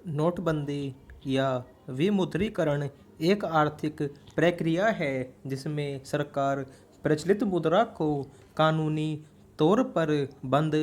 नोटबंदी या विमुद्रीकरण एक आर्थिक प्रक्रिया है जिसमें सरकार प्रचलित मुद्रा को कानूनी तौर पर बंद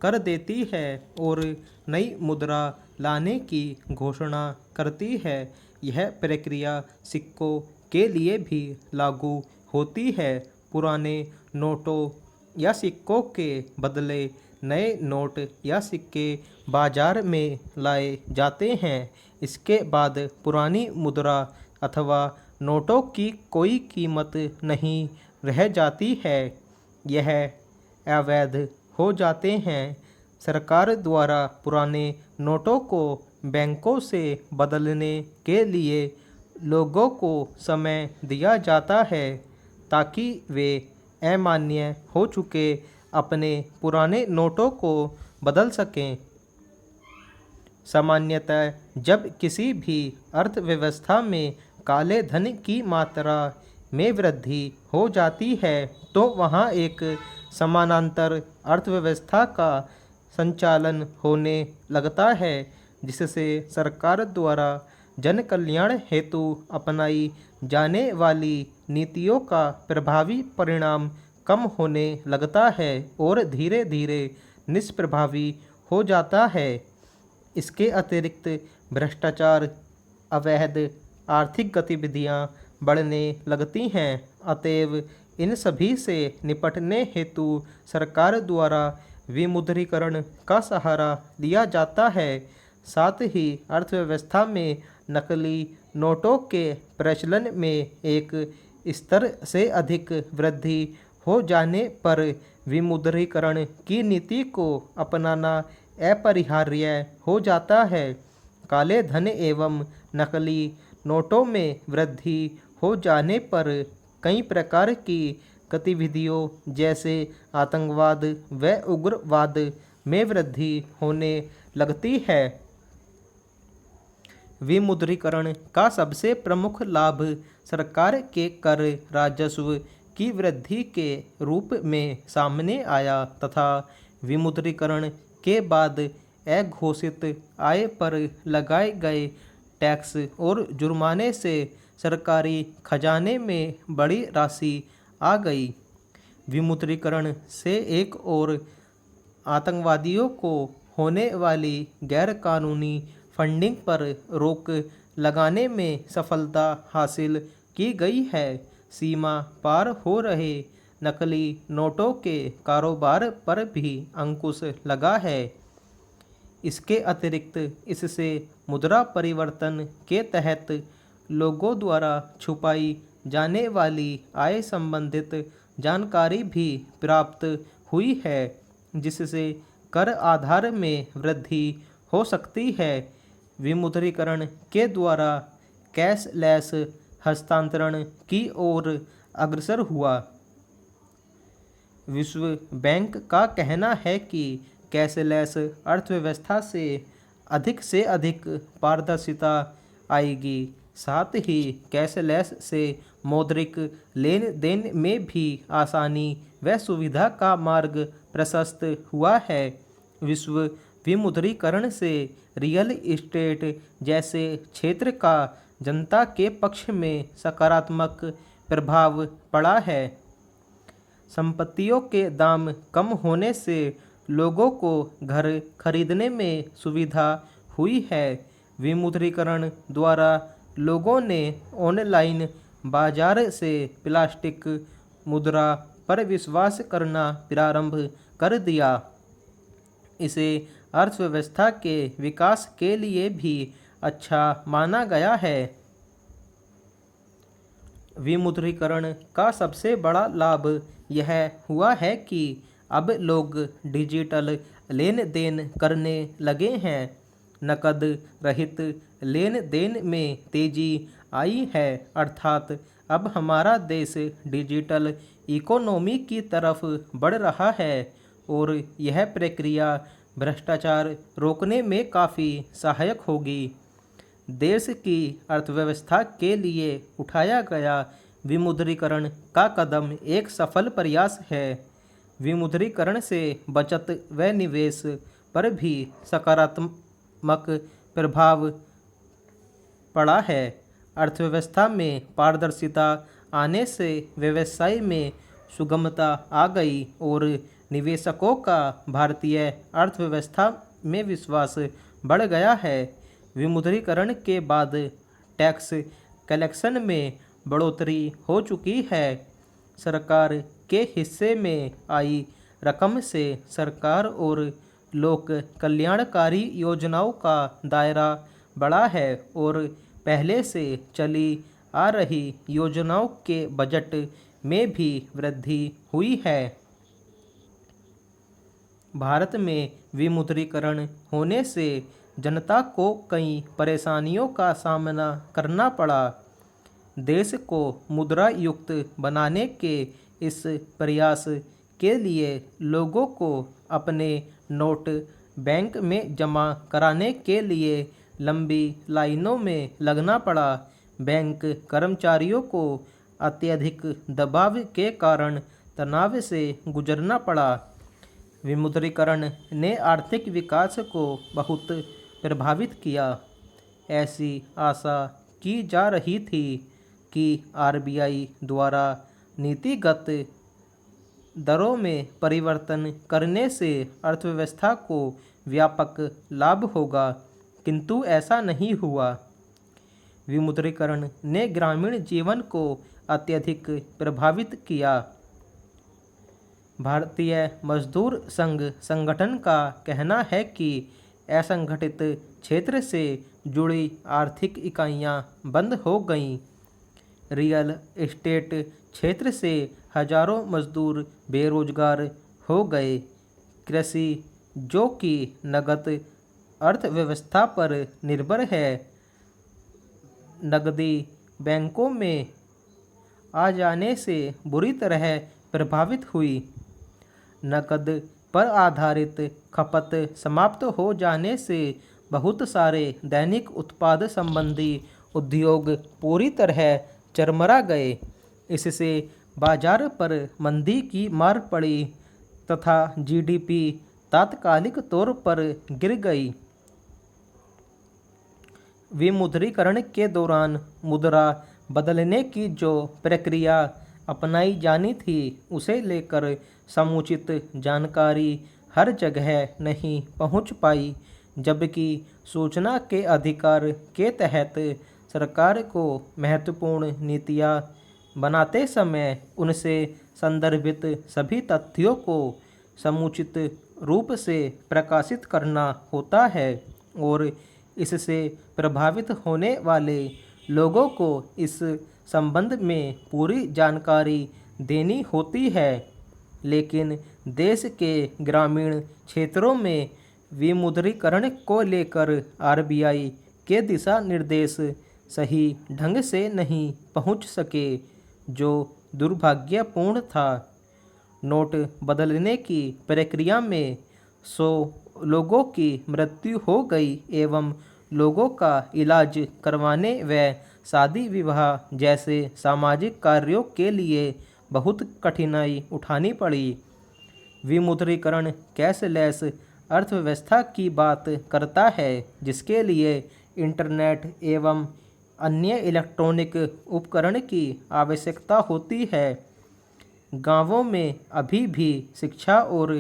कर देती है और नई मुद्रा लाने की घोषणा करती है। यह प्रक्रिया सिक्कों के लिए भी लागू होती है। पुराने नोटों या सिक्कों के बदले नए नोट या सिक्के बाजार में लाए जाते हैं। इसके बाद पुरानी मुद्रा अथवा नोटों की कोई कीमत नहीं रह जाती है, यह अवैध हो जाते हैं। सरकार द्वारा पुराने नोटों को बैंकों से बदलने के लिए लोगों को समय दिया जाता है ताकि वे अमान्य हो चुके अपने पुराने नोटों को बदल सकें। सामान्यतः जब किसी भी अर्थव्यवस्था में काले धन की मात्रा में वृद्धि हो जाती है तो वहाँ एक समानांतर अर्थव्यवस्था का संचालन होने लगता है जिससे सरकार द्वारा जन कल्याण हेतु अपनाई जाने वाली नीतियों का प्रभावी परिणाम कम होने लगता है और धीरे धीरे निष्प्रभावी हो जाता है। इसके अतिरिक्त भ्रष्टाचार, अवैध आर्थिक गतिविधियां बढ़ने लगती हैं। अतएव इन सभी से निपटने हेतु सरकार द्वारा विमुद्रीकरण का सहारा लिया जाता है। साथ ही अर्थव्यवस्था में नकली नोटों के प्रचलन में एक स्तर से अधिक वृद्धि हो जाने पर विमुद्रीकरण की नीति को अपनाना अपरिहार्य हो जाता है। काले धन एवं नकली नोटों में वृद्धि हो जाने पर कई प्रकार की गतिविधियों जैसे आतंकवाद व उग्रवाद में वृद्धि होने लगती है। विमुद्रीकरण का सबसे प्रमुख लाभ सरकार के कर राजस्व की वृद्धि के रूप में सामने आया तथा विमुद्रीकरण के बाद अघोषित आय पर लगाए गए टैक्स और जुर्माने से सरकारी खजाने में बड़ी राशि आ गई। विमुद्रीकरण से एक और आतंकवादियों को होने वाली गैरकानूनी फंडिंग पर रोक लगाने में सफलता हासिल की गई है। सीमा पार हो रहे नकली नोटों के कारोबार पर भी अंकुश लगा है। इसके अतिरिक्त इससे मुद्रा परिवर्तन के तहत लोगों द्वारा छुपाई जाने वाली आय संबंधित जानकारी भी प्राप्त हुई है जिससे कर आधार में वृद्धि हो सकती है। विमुद्रीकरण के द्वारा कैशलेस हस्तांतरण की ओर अग्रसर हुआ। विश्व बैंक का कहना है कि कैशलेस अर्थव्यवस्था से अधिक पारदर्शिता आएगी। साथ ही कैशलेस से मौद्रिक लेन देन में भी आसानी व सुविधा का मार्ग प्रशस्त हुआ है। विश्व विमुद्रीकरण से रियल एस्टेट जैसे क्षेत्र का जनता के पक्ष में सकारात्मक प्रभाव पड़ा है। संपत्तियों के दाम कम होने से लोगों को घर खरीदने में सुविधा हुई है। विमुद्रीकरण द्वारा लोगों ने ऑनलाइन बाजार से प्लास्टिक मुद्रा पर विश्वास करना प्रारंभ कर दिया। इसे अर्थव्यवस्था के विकास के लिए भी अच्छा माना गया है। विमुद्रीकरण का सबसे बड़ा लाभ यह हुआ है कि अब लोग डिजिटल लेन देन करने लगे हैं। नकद रहित लेन देन में तेजी आई है, अर्थात अब हमारा देश डिजिटल इकोनॉमी की तरफ बढ़ रहा है और यह प्रक्रिया भ्रष्टाचार रोकने में काफ़ी सहायक होगी। देश की अर्थव्यवस्था के लिए उठाया गया विमुद्रीकरण का कदम एक सफल प्रयास है। विमुद्रीकरण से बचत व निवेश पर भी सकारात्मक प्रभाव पड़ा है। अर्थव्यवस्था में पारदर्शिता आने से व्यवसाय में सुगमता आ गई और निवेशकों का भारतीय अर्थव्यवस्था में विश्वास बढ़ गया है। विमुद्रीकरण के बाद टैक्स कलेक्शन में बढ़ोतरी हो चुकी है। सरकार के हिस्से में आई रकम से सरकार और लोक कल्याणकारी योजनाओं का दायरा बढ़ा है और पहले से चली आ रही योजनाओं के बजट में भी वृद्धि हुई है। भारत में विमुद्रीकरण होने से जनता को कई परेशानियों का सामना करना पड़ा। देश को मुद्रा युक्त बनाने के इस प्रयास के लिए लोगों को अपने नोट बैंक में जमा कराने के लिए लंबी लाइनों में लगना पड़ा। बैंक कर्मचारियों को अत्यधिक दबाव के कारण तनाव से गुजरना पड़ा। विमुद्रीकरण ने आर्थिक विकास को बहुत प्रभावित किया। ऐसी आशा की जा रही थी कि आरबीआई द्वारा नीतिगत दरों में परिवर्तन करने से अर्थव्यवस्था को व्यापक लाभ होगा, किंतु ऐसा नहीं हुआ। विमुद्रीकरण ने ग्रामीण जीवन को अत्यधिक प्रभावित किया। भारतीय मजदूर संघ संगठन का कहना है कि असंगठित क्षेत्र से जुड़ी आर्थिक इकाइयां बंद हो गईं। रियल एस्टेट क्षेत्र से हजारों मजदूर बेरोजगार हो गए। कृषि, जो कि नगद अर्थव्यवस्था पर निर्भर है, नकदी बैंकों में आ जाने से बुरी तरह प्रभावित हुई। नकद पर आधारित खपत समाप्त हो जाने से बहुत सारे दैनिक उत्पाद संबंधी उद्योग पूरी तरह चरमरा गए। इससे बाजार पर मंदी की मार पड़ी तथा जीडीपी तात्कालिक तौर पर गिर गई। विमुद्रीकरण के दौरान मुद्रा बदलने की जो प्रक्रिया अपनाई जानी थी, उसे लेकर समुचित जानकारी हर जगह नहीं पहुंच पाई, जबकि सूचना के अधिकार के तहत सरकार को महत्वपूर्ण नीतियां बनाते समय उनसे संदर्भित सभी तथ्यों को समुचित रूप से प्रकाशित करना होता है और इससे प्रभावित होने वाले लोगों को इस संबंध में पूरी जानकारी देनी होती है। लेकिन देश के ग्रामीण क्षेत्रों में विमुद्रीकरण को लेकर आरबीआई के दिशा निर्देश सही ढंग से नहीं पहुंच सके, जो दुर्भाग्यपूर्ण था। नोट बदलने की प्रक्रिया में 100 लोगों की मृत्यु हो गई एवं लोगों का इलाज करवाने व शादी विवाह जैसे सामाजिक कार्यों के लिए बहुत कठिनाई उठानी पड़ी। विमुद्रीकरण कैशलेस अर्थव्यवस्था की बात करता है, जिसके लिए इंटरनेट एवं अन्य इलेक्ट्रॉनिक उपकरण की आवश्यकता होती है। गांवों में अभी भी शिक्षा और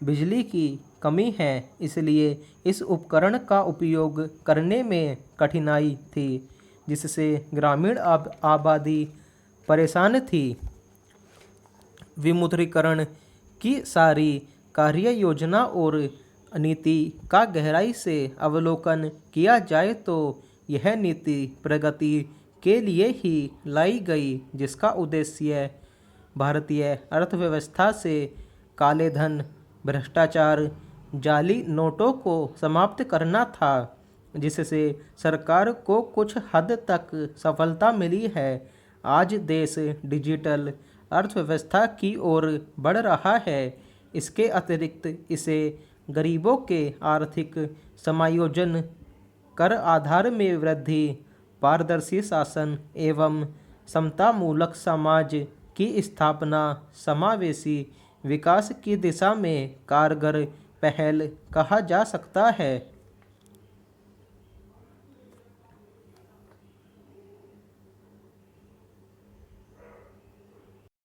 बिजली की कमी है, इसलिए इस उपकरण का उपयोग करने में कठिनाई थी, जिससे ग्रामीण आबादी परेशान थी। विमुद्रीकरण की सारी कार्य योजना और नीति का गहराई से अवलोकन किया जाए तो यह नीति प्रगति के लिए ही लाई गई, जिसका उद्देश्य भारतीय अर्थव्यवस्था से काले धन, भ्रष्टाचार, जाली नोटों को समाप्त करना था, जिससे सरकार को कुछ हद तक सफलता मिली है। आज देश डिजिटल अर्थव्यवस्था की ओर बढ़ रहा है। इसके अतिरिक्त इसे गरीबों के आर्थिक समायोजन, कर आधार में वृद्धि, पारदर्शी शासन एवं समतामूलक समाज की स्थापना, समावेशी विकास की दिशा में कारगर पहल कहा जा सकता है।